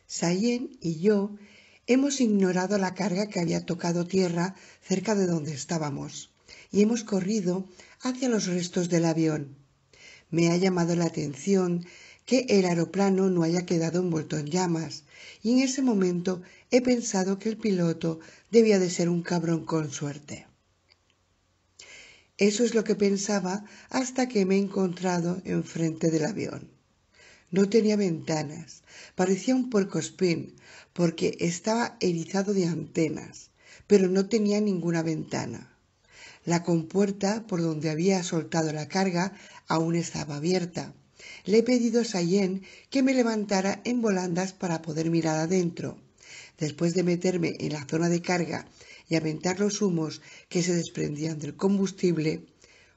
Sayen y yo hemos ignorado la carga que había tocado tierra cerca de donde estábamos y hemos corrido hacia los restos del avión. Me ha llamado la atención que el aeroplano no haya quedado envuelto en llamas, y en ese momento he pensado que el piloto debía de ser un cabrón con suerte. Eso es lo que pensaba hasta que me he encontrado enfrente del avión. No tenía ventanas, parecía un puercoespín porque estaba erizado de antenas, pero no tenía ninguna ventana. La compuerta por donde había soltado la carga aún estaba abierta. Le he pedido a Sayen que me levantara en volandas para poder mirar adentro. Después de meterme en la zona de carga y aventar los humos que se desprendían del combustible,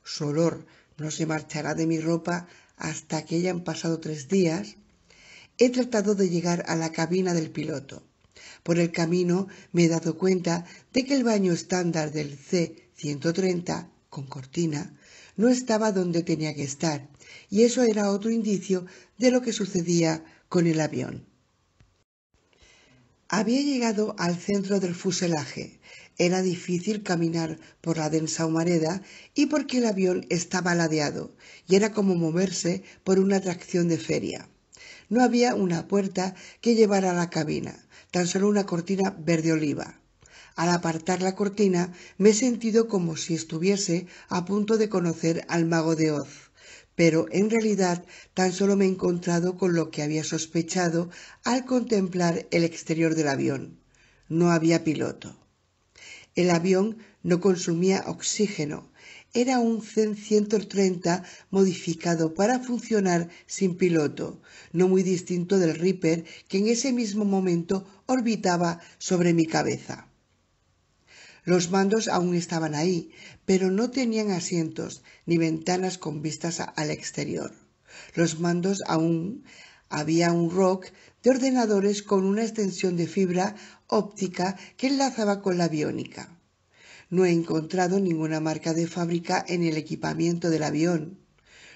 su olor no se marchará de mi ropa hasta que hayan pasado 3 días, he tratado de llegar a la cabina del piloto. Por el camino me he dado cuenta de que el baño estándar del C-130, con cortina, no estaba donde tenía que estar, y eso era otro indicio de lo que sucedía con el avión. Había llegado al centro del fuselaje. Era difícil caminar por la densa humareda y porque el avión estaba ladeado, y era como moverse por una atracción de feria. No había una puerta que llevara a la cabina, tan solo una cortina verde oliva. Al apartar la cortina me he sentido como si estuviese a punto de conocer al mago de Oz, pero en realidad tan solo me he encontrado con lo que había sospechado al contemplar el exterior del avión. No había piloto. El avión no consumía oxígeno. Era un C-130 modificado para funcionar sin piloto, no muy distinto del Reaper que en ese mismo momento orbitaba sobre mi cabeza. Los mandos aún estaban ahí, pero no tenían asientos ni ventanas con vistas al exterior. Los mandos aún había un rack de ordenadores con una extensión de fibra óptica que enlazaba con la aviónica. No he encontrado ninguna marca de fábrica en el equipamiento del avión.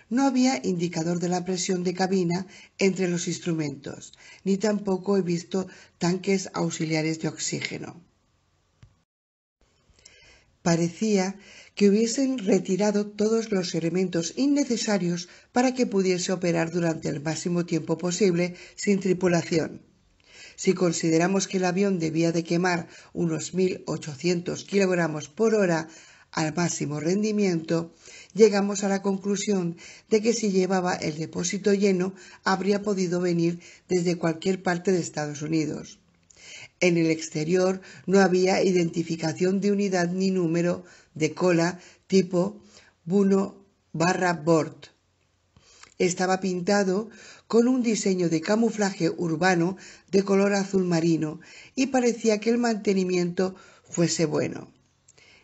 No había indicador de la presión de cabina entre los instrumentos, ni tampoco he visto tanques auxiliares de oxígeno. Parecía que hubiesen retirado todos los elementos innecesarios para que pudiese operar durante el máximo tiempo posible sin tripulación. Si consideramos que el avión debía de quemar unos 1.800 kilogramos por hora al máximo rendimiento, llegamos a la conclusión de que si llevaba el depósito lleno habría podido venir desde cualquier parte de Estados Unidos. En el exterior no había identificación de unidad ni número de cola tipo 1/Bord. Estaba pintado con un diseño de camuflaje urbano de color azul marino y parecía que el mantenimiento fuese bueno.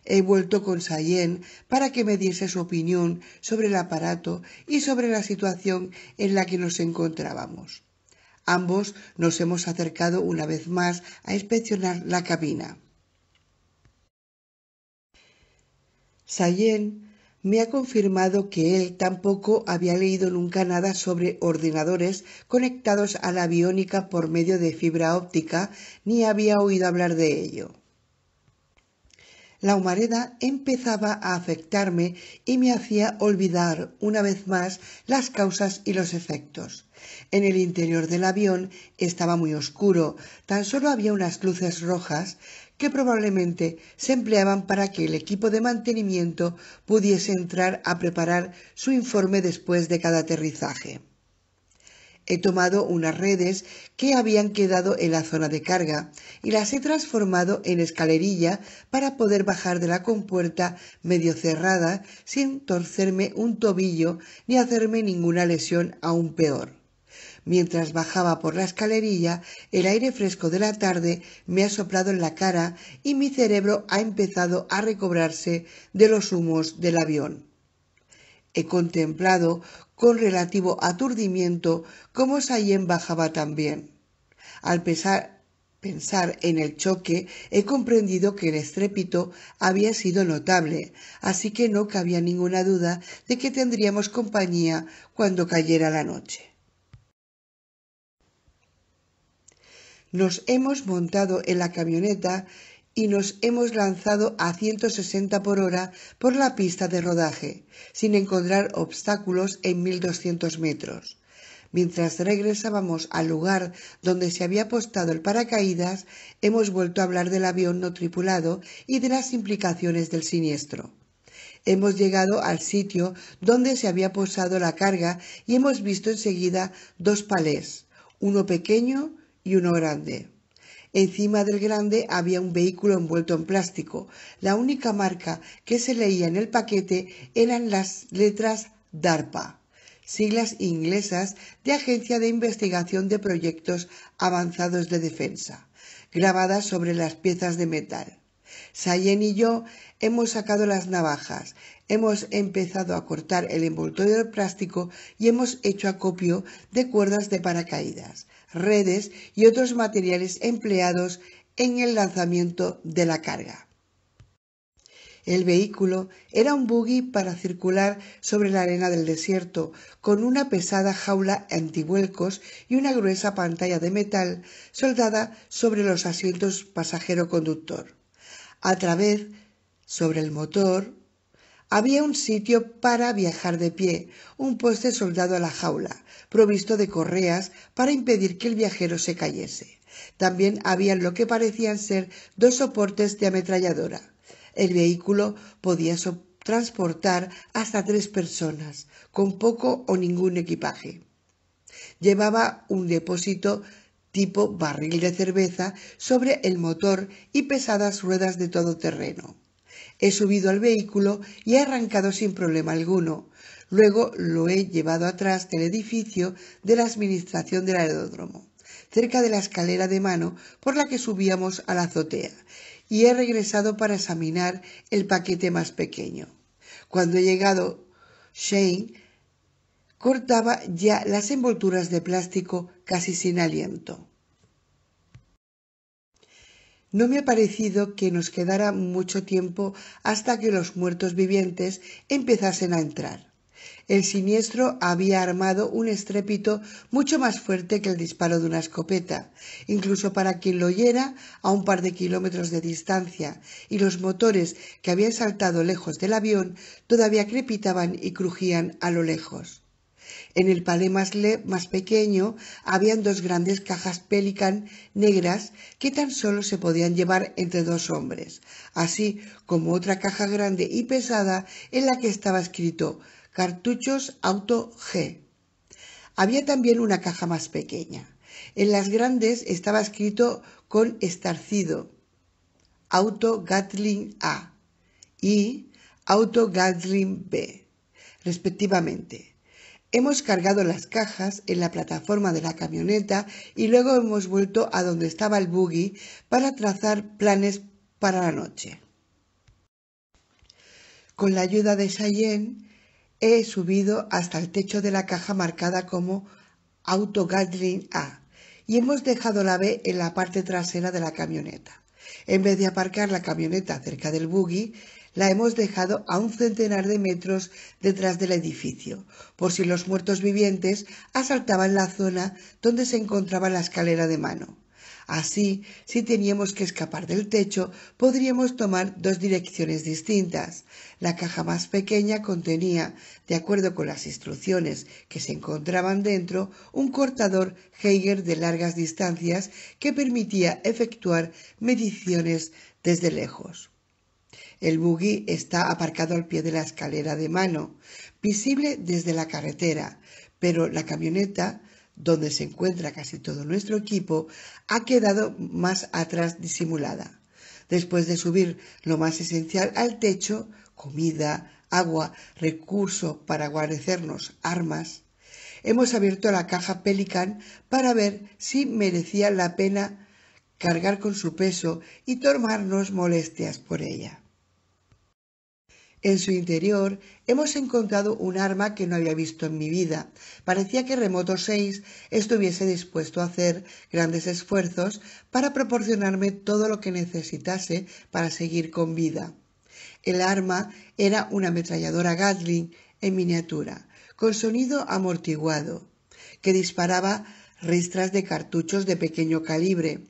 He vuelto con Sayen para que me diese su opinión sobre el aparato y sobre la situación en la que nos encontrábamos. Ambos nos hemos acercado una vez más a inspeccionar la cabina. Sayen me ha confirmado que él tampoco había leído nunca nada sobre ordenadores conectados a la aviónica por medio de fibra óptica, ni había oído hablar de ello. La humareda empezaba a afectarme y me hacía olvidar una vez más las causas y los efectos. En el interior del avión estaba muy oscuro, tan solo había unas luces rojas que probablemente se empleaban para que el equipo de mantenimiento pudiese entrar a preparar su informe después de cada aterrizaje. He tomado unas redes que habían quedado en la zona de carga y las he transformado en escalerilla para poder bajar de la compuerta medio cerrada sin torcerme un tobillo ni hacerme ninguna lesión aún peor. Mientras bajaba por la escalerilla, el aire fresco de la tarde me ha soplado en la cara y mi cerebro ha empezado a recobrarse de los humos del avión. He contemplado con relativo aturdimiento cómo Sayen bajaba también. Al pensar en el choque, he comprendido que el estrépito había sido notable, así que no cabía ninguna duda de que tendríamos compañía cuando cayera la noche. Nos hemos montado en la camioneta y nos hemos lanzado a 160 por hora por la pista de rodaje, sin encontrar obstáculos en 1200 metros. Mientras regresábamos al lugar donde se había postado el paracaídas, hemos vuelto a hablar del avión no tripulado y de las implicaciones del siniestro. Hemos llegado al sitio donde se había posado la carga y hemos visto enseguida dos palés, uno pequeño y uno grande. Encima del grande había un vehículo envuelto en plástico. La única marca que se leía en el paquete eran las letras DARPA, siglas inglesas de Agencia de Investigación de Proyectos Avanzados de Defensa, grabadas sobre las piezas de metal. Cheyenne y yo hemos sacado las navajas, hemos empezado a cortar el envoltorio de plástico y hemos hecho acopio de cuerdas de paracaídas, redes y otros materiales empleados en el lanzamiento de la carga. El vehículo era un buggy para circular sobre la arena del desierto, con una pesada jaula antivuelcos y una gruesa pantalla de metal soldada sobre los asientos pasajero-conductor. A través, sobre el motor, había un sitio para viajar de pie, un poste soldado a la jaula, provisto de correas para impedir que el viajero se cayese. También había lo que parecían ser dos soportes de ametralladora. El vehículo podía transportar hasta 3 personas, con poco o ningún equipaje. Llevaba un depósito tipo barril de cerveza sobre el motor y pesadas ruedas de todoterreno. He subido al vehículo y he arrancado sin problema alguno. Luego lo he llevado atrás del edificio de la administración del aeródromo, cerca de la escalera de mano por la que subíamos a la azotea, y he regresado para examinar el paquete más pequeño. Cuando he llegado, Shane cortaba ya las envolturas de plástico casi sin aliento. No me ha parecido que nos quedara mucho tiempo hasta que los muertos vivientes empezasen a entrar. El siniestro había armado un estrépito mucho más fuerte que el disparo de una escopeta, incluso para quien lo oyera a un par de kilómetros de distancia, y los motores que habían saltado lejos del avión todavía crepitaban y crujían a lo lejos. En el palé más pequeño habían 2 grandes cajas Pelican negras que tan solo se podían llevar entre 2 hombres, así como otra caja grande y pesada en la que estaba escrito Cartuchos Auto G. Había también una caja más pequeña. En las grandes estaba escrito con estarcido Auto Gatling A y Auto Gatling B, respectivamente. Hemos cargado las cajas en la plataforma de la camioneta y luego hemos vuelto a donde estaba el buggy para trazar planes para la noche. Con la ayuda de Cheyenne he subido hasta el techo de la caja marcada como Auto Gatling A y hemos dejado la B en la parte trasera de la camioneta. En vez de aparcar la camioneta cerca del buggy, la hemos dejado a 1 centenar de metros detrás del edificio, por si los muertos vivientes asaltaban la zona donde se encontraba la escalera de mano. Así, si teníamos que escapar del techo, podríamos tomar 2 direcciones distintas. La caja más pequeña contenía, de acuerdo con las instrucciones que se encontraban dentro, un cortador Geiger de largas distancias que permitía efectuar mediciones desde lejos. El buggy está aparcado al pie de la escalera de mano, visible desde la carretera, pero la camioneta, donde se encuentra casi todo nuestro equipo, ha quedado más atrás disimulada. Después de subir lo más esencial al techo, comida, agua, recurso para guarecernos, armas, hemos abierto la caja Pelican para ver si merecía la pena cargar con su peso y tomarnos molestias por ella. En su interior hemos encontrado un arma que no había visto en mi vida. Parecía que Remoto 6 estuviese dispuesto a hacer grandes esfuerzos para proporcionarme todo lo que necesitase para seguir con vida. El arma era una ametralladora Gatling en miniatura, con sonido amortiguado, que disparaba ristras de cartuchos de pequeño calibre.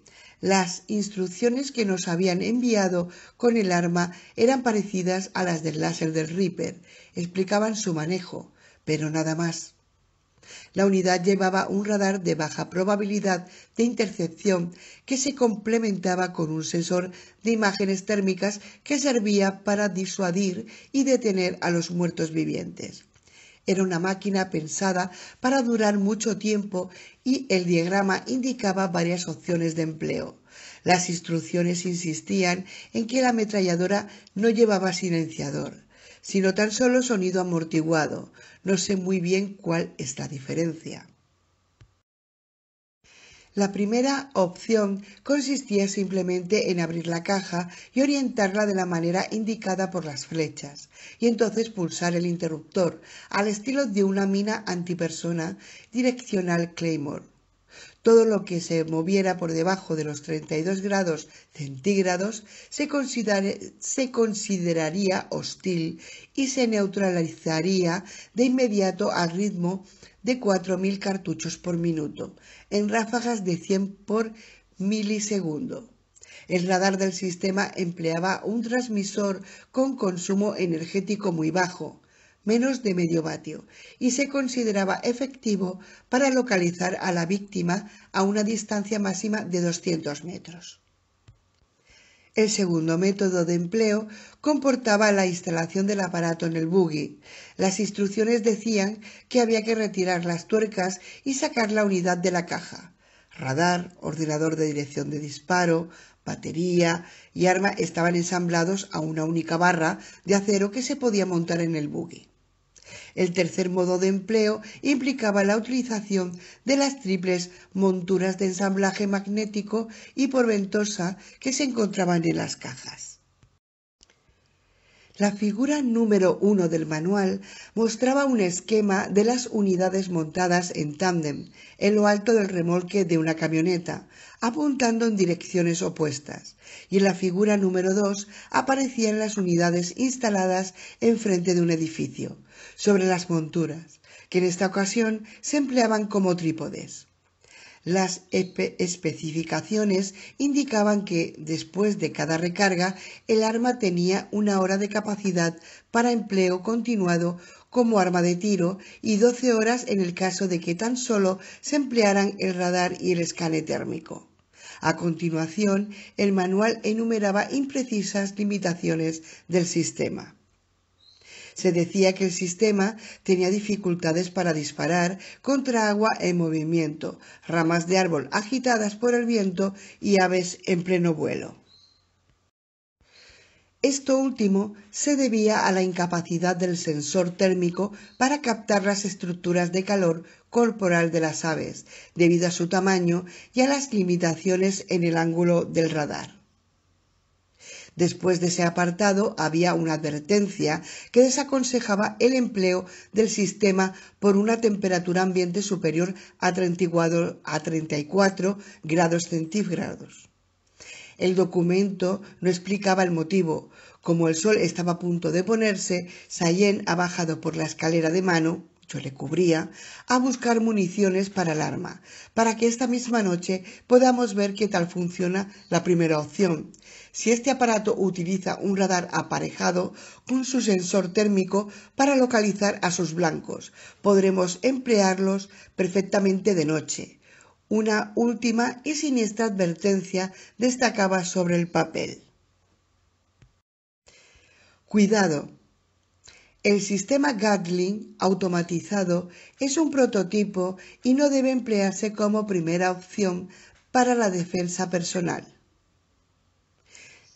Las instrucciones que nos habían enviado con el arma eran parecidas a las del láser del Reaper, explicaban su manejo, pero nada más. La unidad llevaba un radar de baja probabilidad de intercepción que se complementaba con un sensor de imágenes térmicas que servía para disuadir y detener a los muertos vivientes. Era una máquina pensada para durar mucho tiempo y el diagrama indicaba varias opciones de empleo. Las instrucciones insistían en que la ametralladora no llevaba silenciador, sino tan solo sonido amortiguado. No sé muy bien cuál es la diferencia. La primera opción consistía simplemente en abrir la caja y orientarla de la manera indicada por las flechas, y entonces pulsar el interruptor, al estilo de una mina antipersona direccional Claymore. Todo lo que se moviera por debajo de los 32 grados centígrados se consideraría hostil y se neutralizaría de inmediato al ritmo de 4.000 cartuchos por minuto, en ráfagas de 100 por milisegundo. El radar del sistema empleaba un transmisor con consumo energético muy bajo, menos de medio vatio, y se consideraba efectivo para localizar a la víctima a una distancia máxima de 200 metros. El segundo método de empleo comportaba la instalación del aparato en el buggy. Las instrucciones decían que había que retirar las tuercas y sacar la unidad de la caja. Radar, ordenador de dirección de disparo, batería y arma estaban ensamblados a una única barra de acero que se podía montar en el buggy. El tercer modo de empleo implicaba la utilización de las triples monturas de ensamblaje magnético y por ventosa que se encontraban en las cajas. La figura número 1 del manual mostraba un esquema de las unidades montadas en tándem en lo alto del remolque de una camioneta, apuntando en direcciones opuestas, y en la figura número 2 aparecían las unidades instaladas enfrente de un edificio, sobre las monturas, que en esta ocasión se empleaban como trípodes. Las especificaciones indicaban que, después de cada recarga, el arma tenía 1 hora de capacidad para empleo continuado como arma de tiro y 12 horas en el caso de que tan solo se emplearan el radar y el escane térmico. A continuación, el manual enumeraba imprecisas limitaciones del sistema. Se decía que el sistema tenía dificultades para disparar contra agua en movimiento, ramas de árbol agitadas por el viento y aves en pleno vuelo. Esto último se debía a la incapacidad del sensor térmico para captar las estructuras de calor corporal de las aves, debido a su tamaño y a las limitaciones en el ángulo del radar. Después de ese apartado había una advertencia que desaconsejaba el empleo del sistema por una temperatura ambiente superior a 34 grados centígrados. El documento no explicaba el motivo. Como el sol estaba a punto de ponerse, Sayen ha bajado por la escalera de mano, yo le cubría, a buscar municiones para el arma, para que esta misma noche podamos ver qué tal funciona la primera opción. Si este aparato utiliza un radar aparejado con su sensor térmico para localizar a sus blancos, podremos emplearlos perfectamente de noche. Una última y siniestra advertencia destacaba sobre el papel. Cuidado. El sistema Gatling automatizado es un prototipo y no debe emplearse como primera opción para la defensa personal.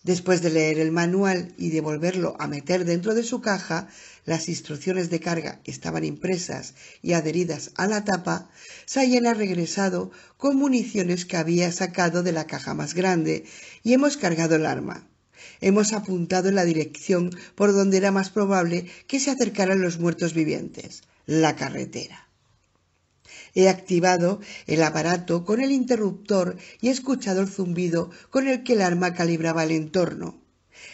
Después de leer el manual y de volverlo a meter dentro de su caja, las instrucciones de carga estaban impresas y adheridas a la tapa, Sayen ha regresado con municiones que había sacado de la caja más grande y hemos cargado el arma. Hemos apuntado en la dirección por donde era más probable que se acercaran los muertos vivientes, la carretera. He activado el aparato con el interruptor y he escuchado el zumbido con el que el arma calibraba el entorno.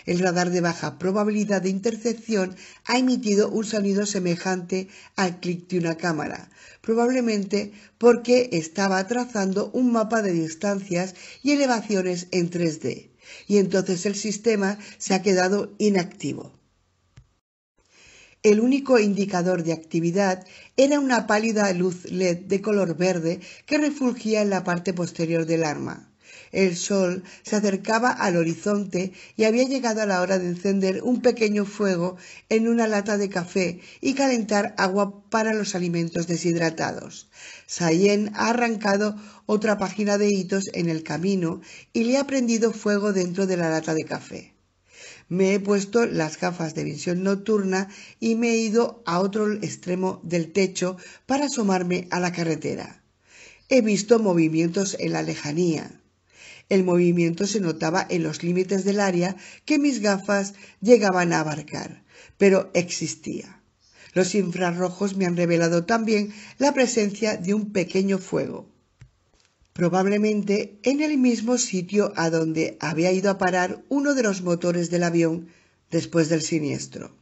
El radar de baja probabilidad de intercepción ha emitido un sonido semejante al clic de una cámara, probablemente porque estaba trazando un mapa de distancias y elevaciones en 3D, y entonces el sistema se ha quedado inactivo. El único indicador de actividad era una pálida luz LED de color verde que refulgía en la parte posterior del arma. El sol se acercaba al horizonte y había llegado a la hora de encender un pequeño fuego en una lata de café y calentar agua para los alimentos deshidratados. Sayen ha arrancado otra página de hitos en el camino y le ha prendido fuego dentro de la lata de café. Me he puesto las gafas de visión nocturna y me he ido a otro extremo del techo para asomarme a la carretera. He visto movimientos en la lejanía. El movimiento se notaba en los límites del área que mis gafas llegaban a abarcar, pero existía. Los infrarrojos me han revelado también la presencia de un pequeño fuego, probablemente en el mismo sitio a donde había ido a parar uno de los motores del avión después del siniestro.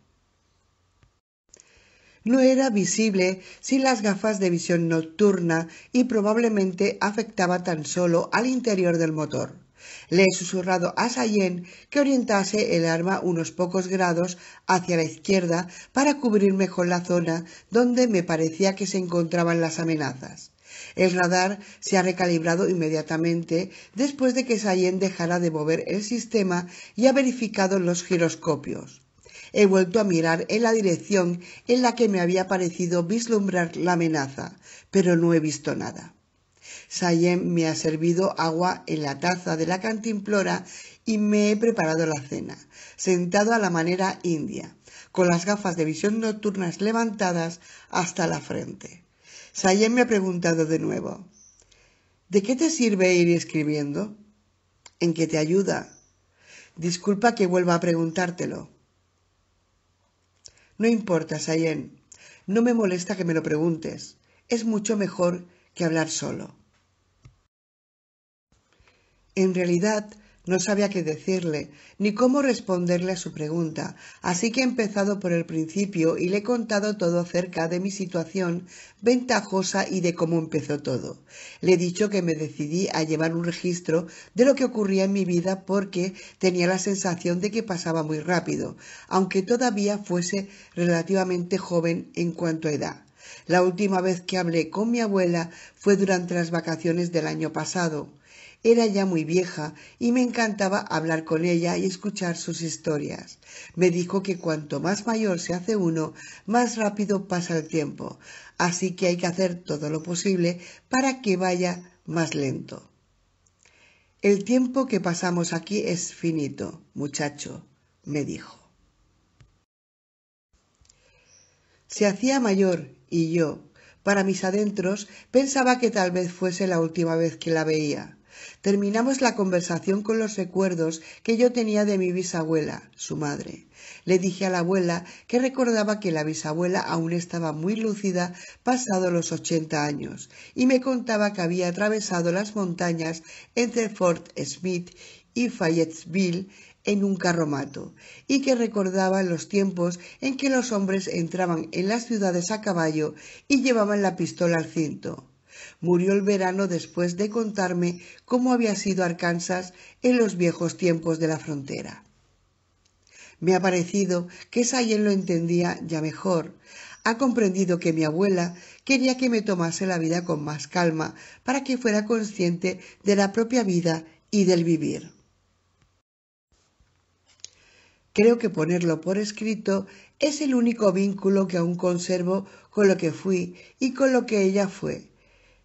No era visible sin las gafas de visión nocturna y probablemente afectaba tan solo al interior del motor. Le he susurrado a Sayen que orientase el arma unos pocos grados hacia la izquierda para cubrir mejor la zona donde me parecía que se encontraban las amenazas. El radar se ha recalibrado inmediatamente después de que Sayen dejara de mover el sistema y ha verificado los giroscopios. He vuelto a mirar en la dirección en la que me había parecido vislumbrar la amenaza, pero no he visto nada. Sayen me ha servido agua en la taza de la cantimplora y me he preparado la cena, sentado a la manera india, con las gafas de visión nocturnas levantadas hasta la frente. Sayen me ha preguntado de nuevo: ¿de qué te sirve ir escribiendo? ¿En qué te ayuda? Disculpa que vuelva a preguntártelo. No importa, Sayen. No me molesta que me lo preguntes. Es mucho mejor que hablar solo. En realidad, no sabía qué decirle, ni cómo responderle a su pregunta, así que he empezado por el principio y le he contado todo acerca de mi situación ventajosa y de cómo empezó todo. Le he dicho que me decidí a llevar un registro de lo que ocurría en mi vida porque tenía la sensación de que pasaba muy rápido, aunque todavía fuese relativamente joven en cuanto a edad. La última vez que hablé con mi abuela fue durante las vacaciones del año pasado. Era ya muy vieja y me encantaba hablar con ella y escuchar sus historias. Me dijo que cuanto más mayor se hace uno, más rápido pasa el tiempo, así que hay que hacer todo lo posible para que vaya más lento. El tiempo que pasamos aquí es finito, muchacho, me dijo. Se hacía mayor y yo, para mis adentros, pensaba que tal vez fuese la última vez que la veía. Terminamos la conversación con los recuerdos que yo tenía de mi bisabuela, su madre. Le dije a la abuela que recordaba que la bisabuela aún estaba muy lúcida pasados los 80 años y me contaba que había atravesado las montañas entre Fort Smith y Fayetteville en un carromato y que recordaba los tiempos en que los hombres entraban en las ciudades a caballo y llevaban la pistola al cinto. Murió el verano después de contarme cómo había sido Arkansas en los viejos tiempos de la frontera. Me ha parecido que Sayen lo entendía ya mejor. Ha comprendido que mi abuela quería que me tomase la vida con más calma para que fuera consciente de la propia vida y del vivir. Creo que ponerlo por escrito es el único vínculo que aún conservo con lo que fui y con lo que ella fue.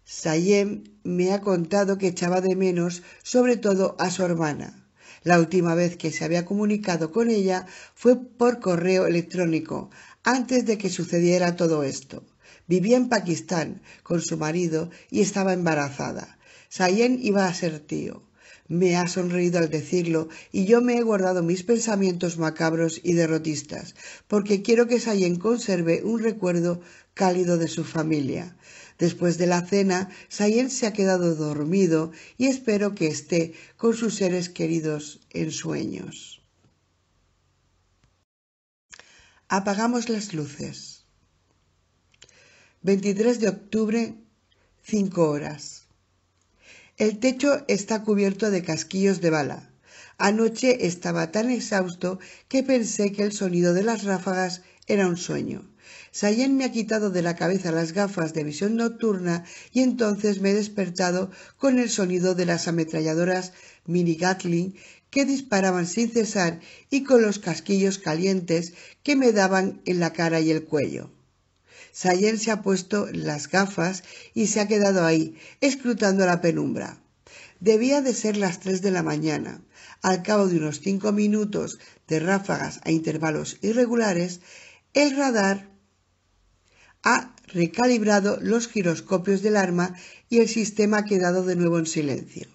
Sayen me ha contado que echaba de menos sobre todo a su hermana. La última vez que se había comunicado con ella fue por correo electrónico, antes de que sucediera todo esto. Vivía en Pakistán con su marido y estaba embarazada. Sayen iba a ser tío. Me ha sonreído al decirlo y yo me he guardado mis pensamientos macabros y derrotistas, porque quiero que Sayen conserve un recuerdo cálido de su familia. Después de la cena, Sayen se ha quedado dormido y espero que esté con sus seres queridos en sueños. Apagamos las luces. 23 de octubre, 5 horas. El techo está cubierto de casquillos de bala. Anoche estaba tan exhausto que pensé que el sonido de las ráfagas era un sueño. Sayen me ha quitado de la cabeza las gafas de visión nocturna y entonces me he despertado con el sonido de las ametralladoras mini Gatling que disparaban sin cesar y con los casquillos calientes que me daban en la cara y el cuello. Sayen se ha puesto las gafas y se ha quedado ahí, escrutando la penumbra. Debía de ser las 3 de la mañana. Al cabo de unos 5 minutos de ráfagas a intervalos irregulares, el radar ha recalibrado los giroscopios del arma y el sistema ha quedado de nuevo en silencio.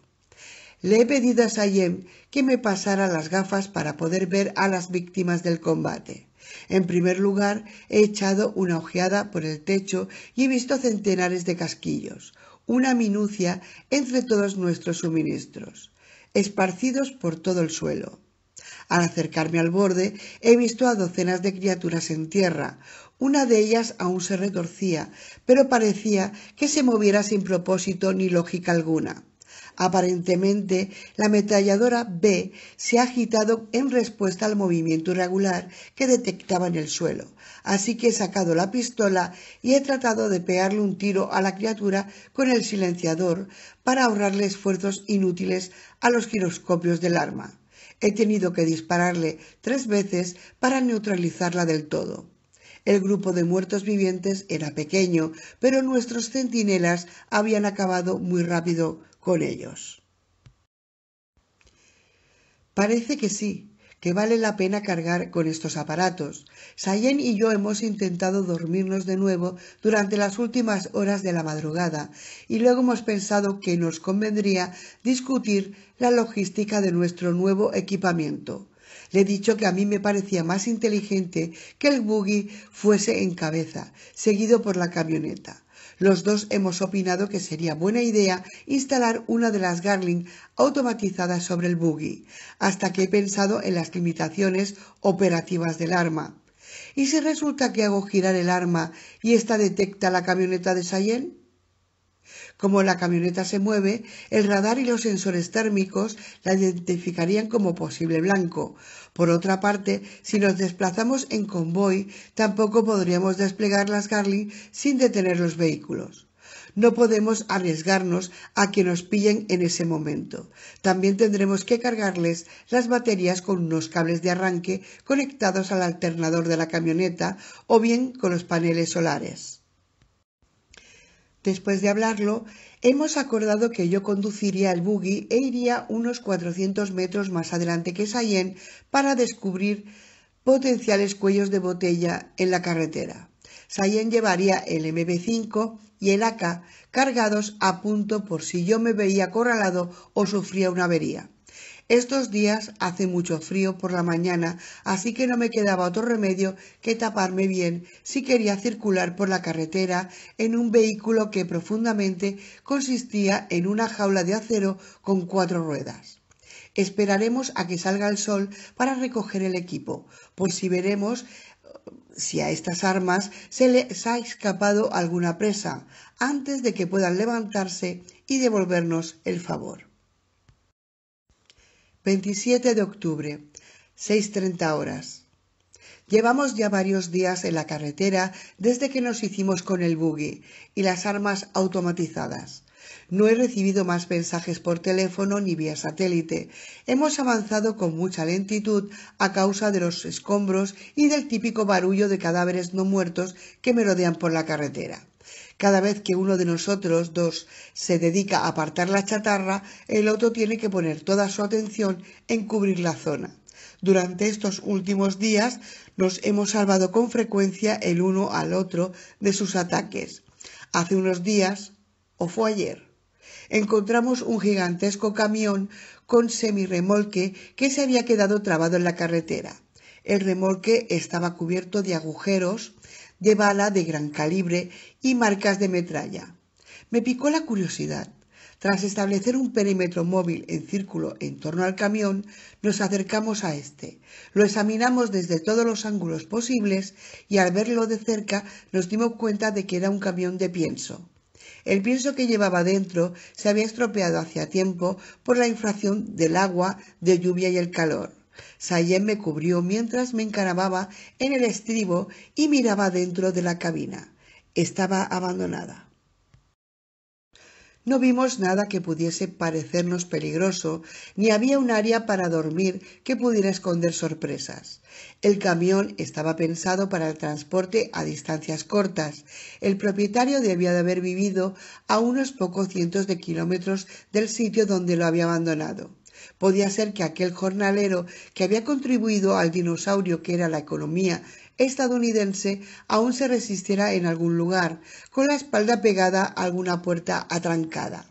Le he pedido a Sayen que me pasara las gafas para poder ver a las víctimas del combate. En primer lugar, he echado una ojeada por el techo y he visto centenares de casquillos, una minucia entre todos nuestros suministros, esparcidos por todo el suelo. Al acercarme al borde, he visto a docenas de criaturas en tierra. Una de ellas aún se retorcía, pero parecía que se moviera sin propósito ni lógica alguna. Aparentemente, la ametralladora B se ha agitado en respuesta al movimiento irregular que detectaba en el suelo, así que he sacado la pistola y he tratado de pegarle un tiro a la criatura con el silenciador para ahorrarle esfuerzos inútiles a los giroscopios del arma. He tenido que dispararle 3 veces para neutralizarla del todo. El grupo de muertos vivientes era pequeño, pero nuestros centinelas habían acabado muy rápido con ellos. Parece que sí, que vale la pena cargar con estos aparatos. Sayen y yo hemos intentado dormirnos de nuevo durante las últimas horas de la madrugada y luego hemos pensado que nos convendría discutir la logística de nuestro nuevo equipamiento. Le he dicho que a mí me parecía más inteligente que el buggy fuese en cabeza, seguido por la camioneta. Los dos hemos opinado que sería buena idea instalar una de las Gatling automatizadas sobre el buggy, hasta que he pensado en las limitaciones operativas del arma. ¿Y si resulta que hago girar el arma y ésta detecta la camioneta de Sayen? Como la camioneta se mueve, el radar y los sensores térmicos la identificarían como posible blanco. Por otra parte, si nos desplazamos en convoy, tampoco podríamos desplegar las Gatling sin detener los vehículos. No podemos arriesgarnos a que nos pillen en ese momento. También tendremos que cargarles las baterías con unos cables de arranque conectados al alternador de la camioneta o bien con los paneles solares. Después de hablarlo, hemos acordado que yo conduciría el buggy e iría unos 400 metros más adelante que Sayen para descubrir potenciales cuellos de botella en la carretera. Sayen llevaría el MB5 y el AK cargados a punto por si yo me veía acorralado o sufría una avería. Estos días hace mucho frío por la mañana, así que no me quedaba otro remedio que taparme bien si quería circular por la carretera en un vehículo que profundamente consistía en una jaula de acero con 4 ruedas. Esperaremos a que salga el sol para recoger el equipo, por si veremos si a estas armas se les ha escapado alguna presa, antes de que puedan levantarse y devolvernos el favor. 27 de octubre, 6:30 horas. Llevamos ya varios días en la carretera desde que nos hicimos con el buggy y las armas automatizadas. No he recibido más mensajes por teléfono ni vía satélite. Hemos avanzado con mucha lentitud a causa de los escombros y del típico barullo de cadáveres no muertos que merodean por la carretera. Cada vez que uno de nosotros dos se dedica a apartar la chatarra, el otro tiene que poner toda su atención en cubrir la zona. Durante estos últimos días nos hemos salvado con frecuencia el uno al otro de sus ataques. Hace unos días, o fue ayer, encontramos un gigantesco camión con semirremolque que se había quedado trabado en la carretera. El remolque estaba cubierto de agujeros de bala de gran calibre y marcas de metralla. Me picó la curiosidad. Tras establecer un perímetro móvil en círculo en torno al camión, nos acercamos a este. Lo examinamos desde todos los ángulos posibles y al verlo de cerca nos dimos cuenta de que era un camión de pienso. El pienso que llevaba dentro se había estropeado hacía tiempo por la infracción del agua, de lluvia y el calor. Sayem me cubrió mientras me encaramaba en el estribo y miraba dentro de la cabina. Estaba abandonada. No vimos nada que pudiese parecernos peligroso, ni había un área para dormir que pudiera esconder sorpresas. El camión estaba pensado para el transporte a distancias cortas. El propietario debía de haber vivido a unos pocos cientos de kilómetros del sitio donde lo había abandonado. Podía ser que aquel jornalero que había contribuido al dinosaurio que era la economía estadounidense aún se resistiera en algún lugar, con la espalda pegada a alguna puerta atrancada.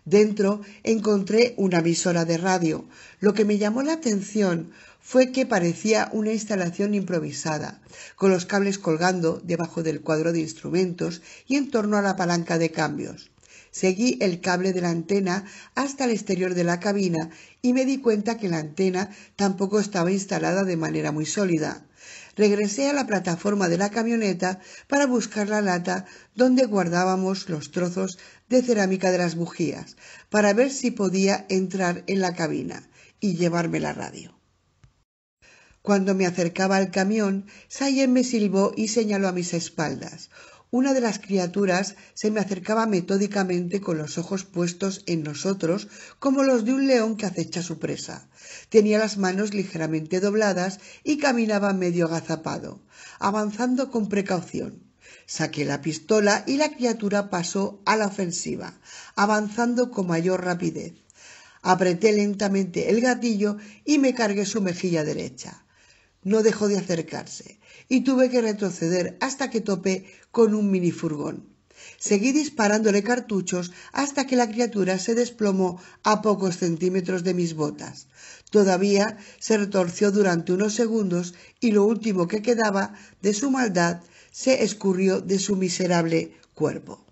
Dentro encontré una emisora de radio. Lo que me llamó la atención fue que parecía una instalación improvisada, con los cables colgando debajo del cuadro de instrumentos y en torno a la palanca de cambios. Seguí el cable de la antena hasta el exterior de la cabina y me di cuenta que la antena tampoco estaba instalada de manera muy sólida. Regresé a la plataforma de la camioneta para buscar la lata donde guardábamos los trozos de cerámica de las bujías, para ver si podía entrar en la cabina y llevarme la radio. Cuando me acercaba al camión, Sayem me silbó y señaló a mis espaldas. Una de las criaturas se me acercaba metódicamente con los ojos puestos en nosotros como los de un león que acecha a su presa. Tenía las manos ligeramente dobladas y caminaba medio agazapado, avanzando con precaución. Saqué la pistola y la criatura pasó a la ofensiva, avanzando con mayor rapidez. Apreté lentamente el gatillo y me cargué su mejilla derecha. No dejó de acercarse y tuve que retroceder hasta que topé con un minifurgón. Seguí disparándole cartuchos hasta que la criatura se desplomó a pocos centímetros de mis botas. Todavía se retorció durante unos segundos y lo último que quedaba de su maldad se escurrió de su miserable cuerpo.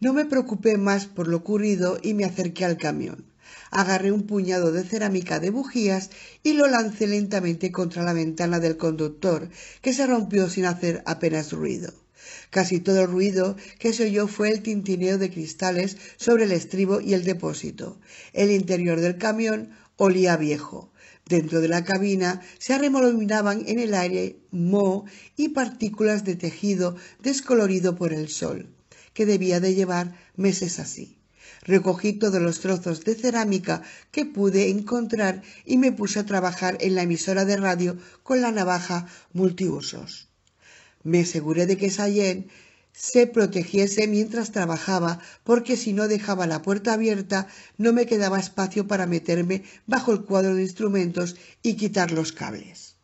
No me preocupé más por lo ocurrido y me acerqué al camión. Agarré un puñado de cerámica de bujías y lo lancé lentamente contra la ventana del conductor, que se rompió sin hacer apenas ruido. Casi todo el ruido que se oyó fue el tintineo de cristales sobre el estribo y el depósito. El interior del camión olía viejo. Dentro de la cabina se arremolinaban en el aire moho y partículas de tejido descolorido por el sol, que debía de llevar meses así. Recogí todos los trozos de cerámica que pude encontrar y me puse a trabajar en la emisora de radio con la navaja multiusos. Me aseguré de que Sayem se protegiese mientras trabajaba, porque si no dejaba la puerta abierta no me quedaba espacio para meterme bajo el cuadro de instrumentos y quitar los cables.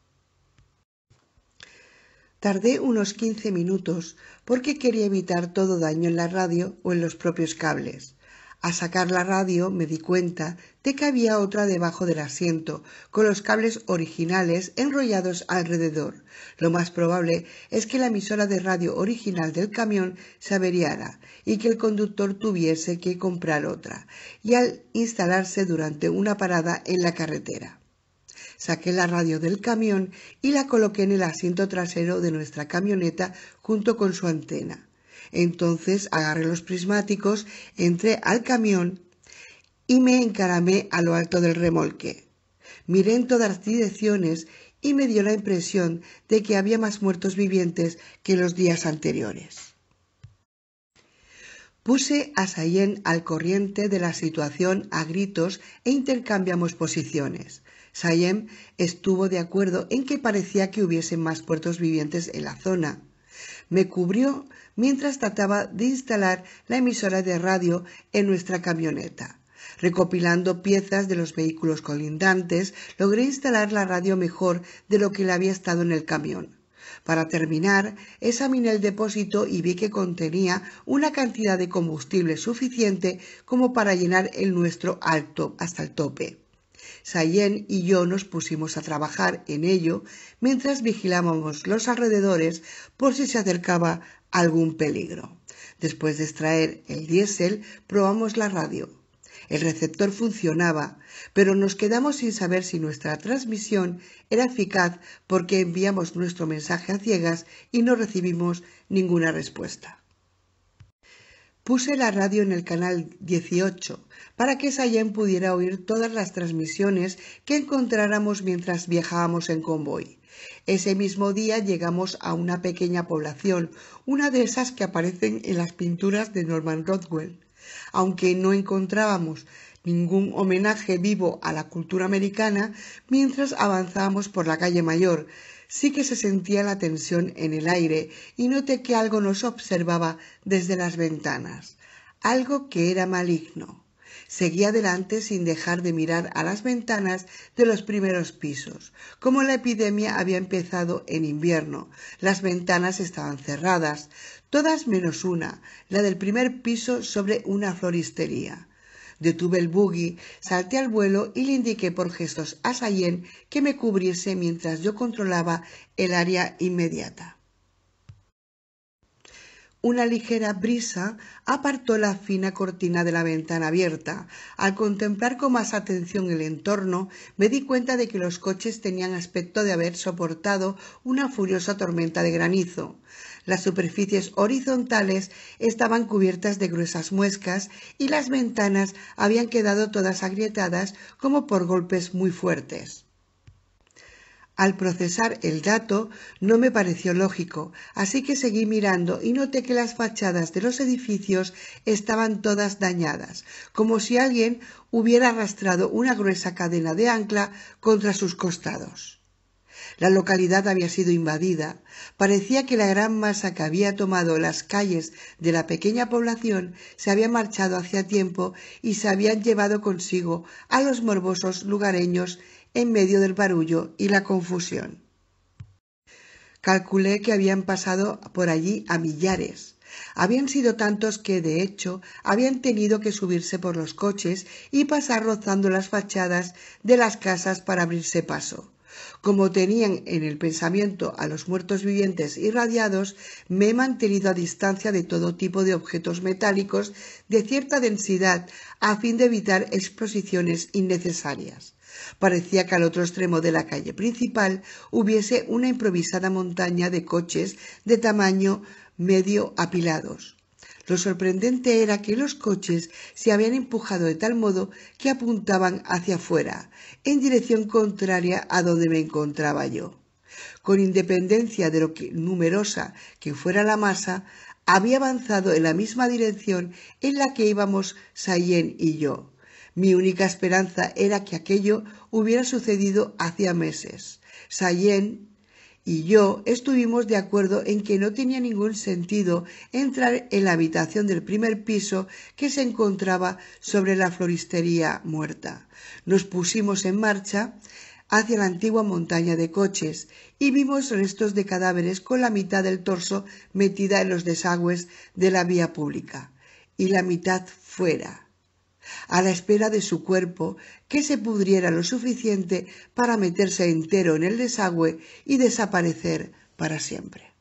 Tardé unos 15 minutos porque quería evitar todo daño en la radio o en los propios cables. Al sacar la radio me di cuenta de que había otra debajo del asiento, con los cables originales enrollados alrededor. Lo más probable es que la emisora de radio original del camión se averiara y que el conductor tuviese que comprar otra, y al instalarse durante una parada en la carretera. Saqué la radio del camión y la coloqué en el asiento trasero de nuestra camioneta junto con su antena. Entonces agarré los prismáticos, entré al camión y me encaramé a lo alto del remolque. Miré en todas direcciones y me dio la impresión de que había más muertos vivientes que los días anteriores. Puse a Sayem al corriente de la situación a gritos e intercambiamos posiciones. Sayem estuvo de acuerdo en que parecía que hubiesen más muertos vivientes en la zona. Me cubrió mientras trataba de instalar la emisora de radio en nuestra camioneta. Recopilando piezas de los vehículos colindantes, logré instalar la radio mejor de lo que la había estado en el camión. Para terminar, examiné el depósito y vi que contenía una cantidad de combustible suficiente como para llenar el nuestro hasta el tope. Sayem y yo nos pusimos a trabajar en ello mientras vigilábamos los alrededores por si se acercaba algún peligro. Después de extraer el diésel, probamos la radio. El receptor funcionaba, pero nos quedamos sin saber si nuestra transmisión era eficaz porque enviamos nuestro mensaje a ciegas y no recibimos ninguna respuesta. Puse la radio en el canal 18 para que Sayen pudiera oír todas las transmisiones que encontráramos mientras viajábamos en convoy. Ese mismo día llegamos a una pequeña población, una de esas que aparecen en las pinturas de Norman Rockwell. Aunque no encontrábamos ningún homenaje vivo a la cultura americana, mientras avanzábamos por la calle Mayor, sí que se sentía la tensión en el aire y noté que algo nos observaba desde las ventanas, algo que era maligno. Seguí adelante sin dejar de mirar a las ventanas de los primeros pisos. Como la epidemia había empezado en invierno, las ventanas estaban cerradas, todas menos una, la del primer piso sobre una floristería. Detuve el buggy, salté al vuelo y le indiqué por gestos a Sayen que me cubriese mientras yo controlaba el área inmediata. Una ligera brisa apartó la fina cortina de la ventana abierta. Al contemplar con más atención el entorno, me di cuenta de que los coches tenían aspecto de haber soportado una furiosa tormenta de granizo. Las superficies horizontales estaban cubiertas de gruesas muescas y las ventanas habían quedado todas agrietadas como por golpes muy fuertes. Al procesar el dato no me pareció lógico, así que seguí mirando y noté que las fachadas de los edificios estaban todas dañadas, como si alguien hubiera arrastrado una gruesa cadena de ancla contra sus costados. La localidad había sido invadida. Parecía que la gran masa que había tomado las calles de la pequeña población se había marchado hacía tiempo y se habían llevado consigo a los morbosos lugareños en medio del barullo y la confusión. Calculé que habían pasado por allí a millares. Habían sido tantos que, de hecho, habían tenido que subirse por los coches y pasar rozando las fachadas de las casas para abrirse paso. Como tenían en el pensamiento a los muertos vivientes irradiados, me he mantenido a distancia de todo tipo de objetos metálicos de cierta densidad a fin de evitar exposiciones innecesarias. Parecía que al otro extremo de la calle principal hubiese una improvisada montaña de coches de tamaño medio apilados. Lo sorprendente era que los coches se habían empujado de tal modo que apuntaban hacia afuera, en dirección contraria a donde me encontraba yo. Con independencia de lo numerosa que fuera la masa, había avanzado en la misma dirección en la que íbamos Sayen y yo. Mi única esperanza era que aquello hubiera sucedido hacía meses. Sayen y yo estuvimos de acuerdo en que no tenía ningún sentido entrar en la habitación del primer piso que se encontraba sobre la floristería muerta. Nos pusimos en marcha hacia la antigua montaña de coches y vimos restos de cadáveres con la mitad del torso metida en los desagües de la vía pública y la mitad fuera, a la espera de su cuerpo que se pudriera lo suficiente para meterse entero en el desagüe y desaparecer para siempre.